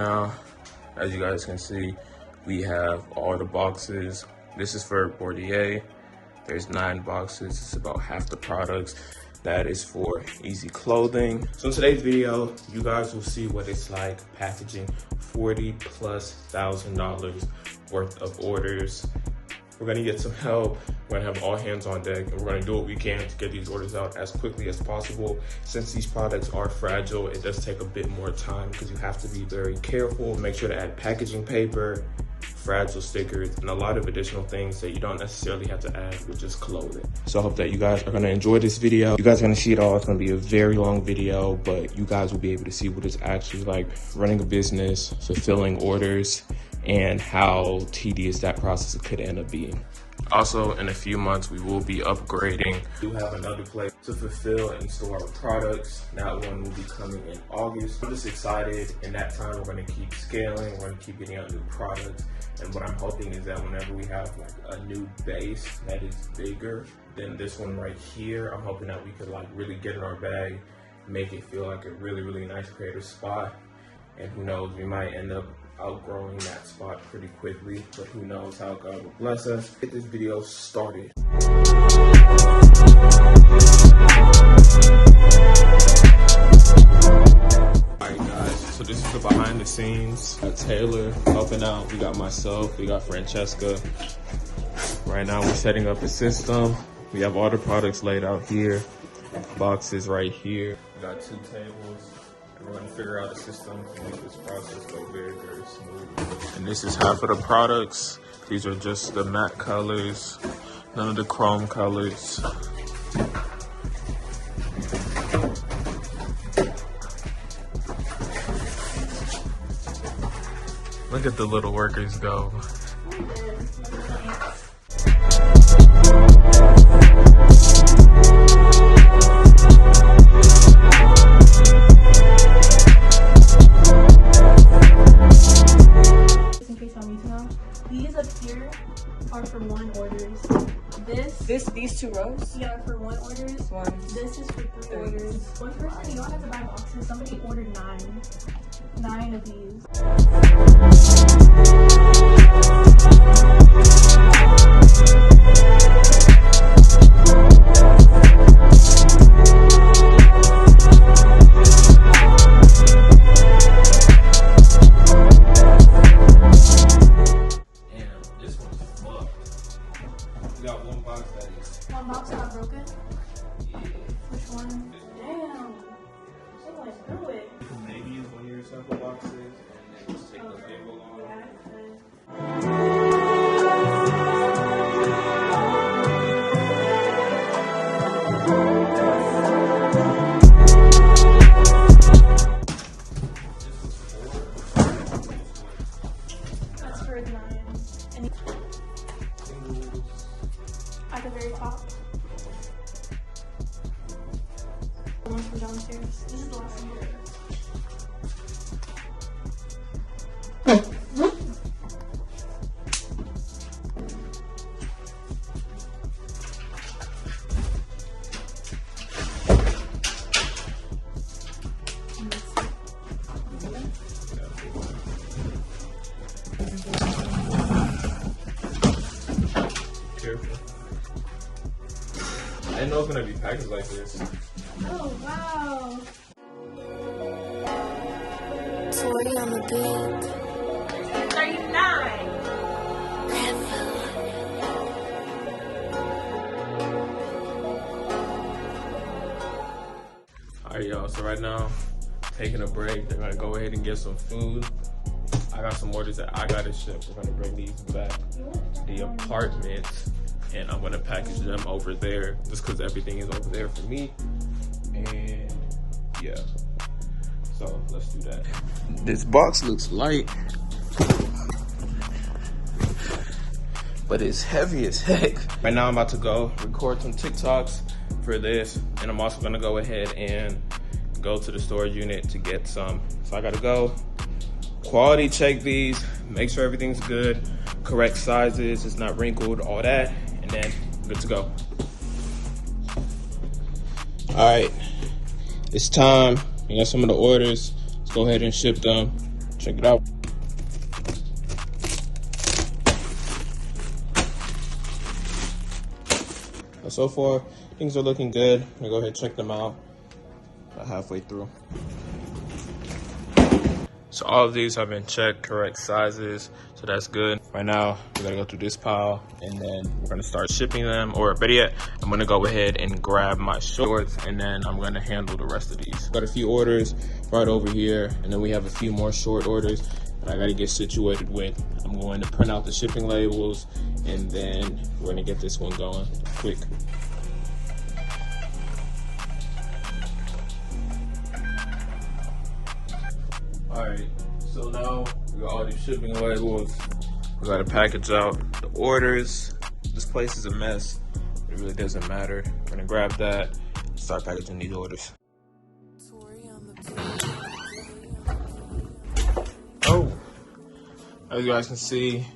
now, as you guys can see, we have all the boxes. This is for Bordier. There's 9 boxes. It's about half the products. That is for CEasy clothing. So in today's video, you guys will see what it's like packaging $40,000+ worth of orders. We're gonna get some help. We're gonna have all hands on deck, and we're gonna do what we can to get these orders out as quickly as possible. Since these products are fragile, it does take a bit more time because you have to be very careful. Make sure to add packaging paper, fragile stickers, and a lot of additional things that you don't necessarily have to add with just clothing. So I hope that you guys are gonna enjoy this video. You guys are gonna see it all. It's gonna be a very long video, but you guys will be able to see what it's actually like running a business, fulfilling orders, and how tedious that process could end up being. Also, in a few months, we will be upgrading. We do have another place to fulfill and store our products. That one will be coming in August. I'm just excited. In that time, we're gonna keep scaling. We're gonna keep getting out new products. And what I'm hoping is that whenever we have like a new base that is bigger than this one right here, I'm hoping that we could like really get in our bag, make it feel like a really, really nice creative spot. And who knows, we might end up outgrowing that spot pretty quickly, but who knows how God will bless us. Get this video started. Alright guys, so this is the behind the scenes. Got Taylor helping out, we got myself, we got Francesca. Right now we're setting up a system. We have all the products laid out here, boxes right here. We got 2 tables. We're going to figure out a system to make this process go very, very smooth. And this is half of the products. These are just the matte colors, none of the chrome colors. Look at the little workers go. These up here are for 1 orders. These 2 rows? Yeah, for 1 orders. This is for 3 orders. One person, you don't have to buy boxes. Somebody ordered 9 of these. One box got broken? Yeah. Which one? Damn. Someone threw it. You can maybe use one of your sample boxes and then just take the label off. That's for 9. And at the very top. The one from downstairs. This is the last one. Careful. I didn't know it was gonna be packaged like this. Oh, wow. 40 on the beat. 39. Alright y'all, so right now, taking a break. They're gonna go ahead and get some food. I got some orders that I gotta ship. We're gonna bring these back to the apartment and I'm gonna package them over there just because everything is over there for me. And yeah, so let's do that. This box looks light, but it's heavy as heck. Right now I'm about to go record some TikToks for this, and I'm also gonna go ahead and go to the storage unit to get some. So I gotta go quality check these, make sure everything's good, correct sizes, it's not wrinkled, all that, and then good to go. All right, it's time. I got some of the orders. Let's go ahead and ship them. Check it out. So far, things are looking good. I'm gonna go ahead and check them out about halfway through. So all of these have been checked, correct sizes, so that's good. Right now, we gotta go through this pile, and then we're gonna start shipping them, or better yet, I'm gonna go ahead and grab my shorts, and then I'm gonna handle the rest of these. Got a few orders right over here, and then we have a few more short orders that I gotta get situated with. I'm going to print out the shipping labels, and then we're gonna get this one going quick. Alright, so now we got all these shipping labels. We gotta package out the orders. This place is a mess. It really doesn't matter. We're gonna grab that and start packaging these orders. Oh, as you guys can see,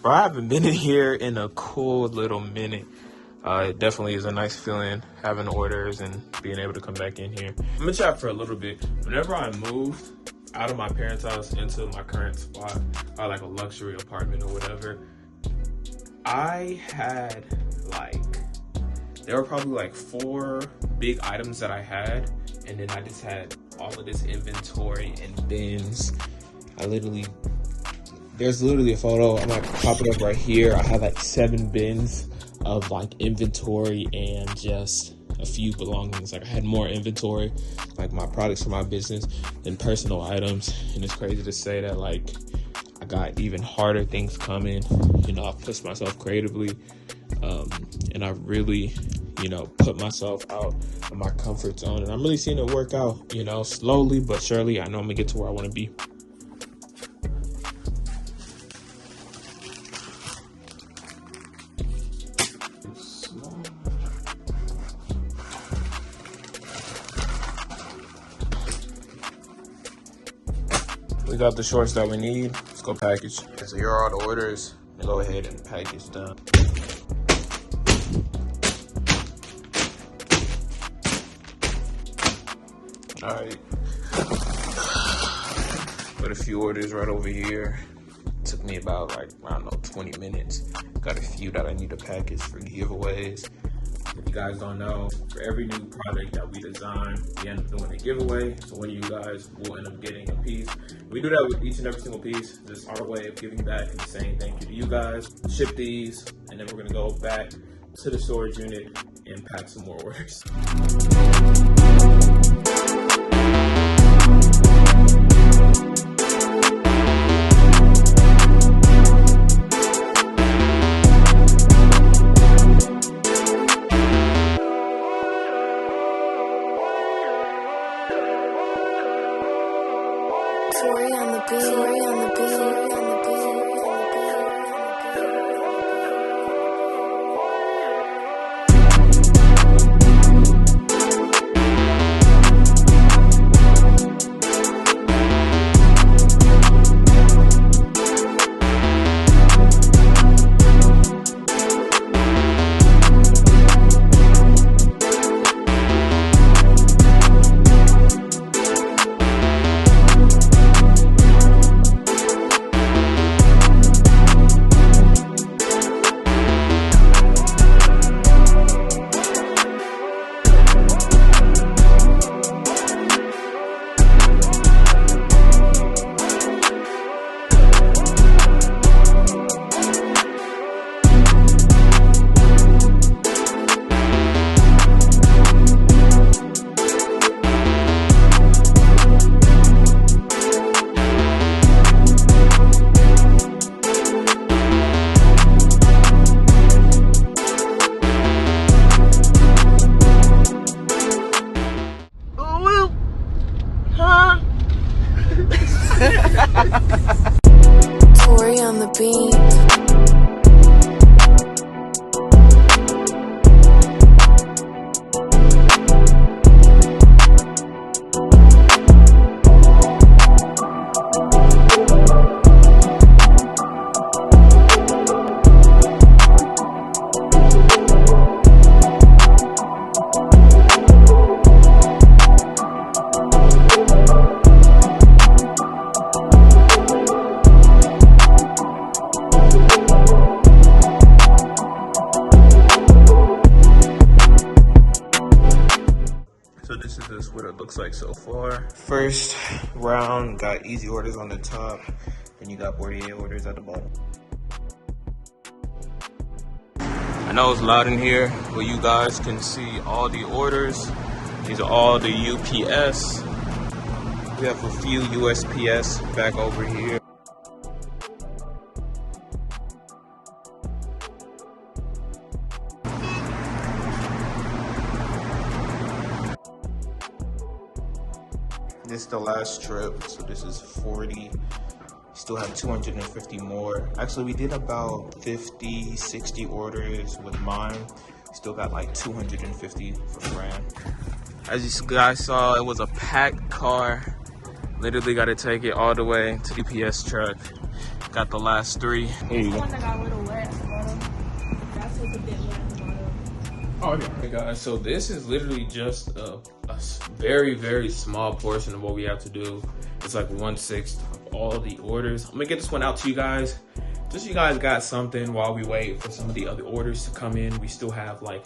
bro, I haven't been in here in a cool little minute. It definitely is a nice feeling having orders and being able to come back in here. I'm gonna chat for a little bit. Whenever I moved out of my parents' house into my current spot, or like a luxury apartment or whatever, I had there were probably like 4 big items that I had, and then I just had all of this inventory and bins. There's literally a photo. I'm gonna pop it up right here. I have like 7 bins of like inventory and just a few belongings. Like I had more inventory, like my products for my business, than personal items. And it's crazy to say that like I got even harder things coming. You know, I pushed myself creatively, and I really, put myself out of my comfort zone. And I'm really seeing it work out, slowly but surely. I know I'm gonna get to where I want to be. We got the shorts that we need. Let's go package. So here are all the orders. Go ahead and package them. All right. Got a few orders right over here. Took me about 20 minutes. Got a few that I need to package for giveaways. If you guys don't know, for every new product that we design, we end up doing a giveaway. So one of you guys will end up getting a piece. We do that with each and every single piece. This is our way of giving back and saying thank you to you guys. Ship these, and then we're gonna go back to the storage unit and pack some more orders. Tori on the beat. Tori on the beat. Tori on the beat. this is just what it looks like so far. First round got easy orders on the top, then you got 48 orders at the bottom. I know it's loud in here, but you guys can see all the orders. These are all the UPS. We have a few USPS back over here. This is the last trip, so this is 40. Still have 250 more. Actually, we did about 50, 60 orders with mine. Still got like 250 for Fran. As you guys saw, it was a packed car. Literally got to take it all the way to the UPS truck. Got the last 3. Here you go. One that got a little wet at the bottom. That's what's a bit wet at the bottom. Oh, yeah. Hey guys, so this is literally just a very, very small portion of what we have to do. It's like 1/6 of all the orders. I'm gonna get this one out to you guys. Just so you guys got something while we wait for some of the other orders to come in. We still have like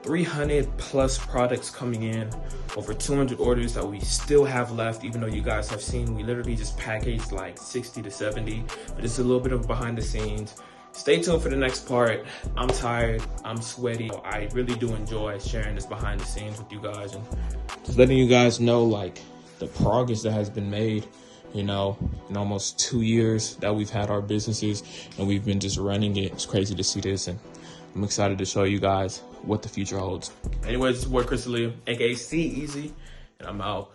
300 plus products coming in, over 200 orders that we still have left, even though you guys have seen we literally just packaged like 60 to 70, but it's a little bit of behind the scenes. Stay tuned for the next part. I'm tired, I'm sweaty. I really do enjoy sharing this behind the scenes with you guys and just letting you guys know like the progress that has been made, you know, in almost 2 years that we've had our businesses and we've been just running it. It's crazy to see this, and I'm excited to show you guys what the future holds. Anyways, this is Chris Alia, aka CEasy, and I'm out.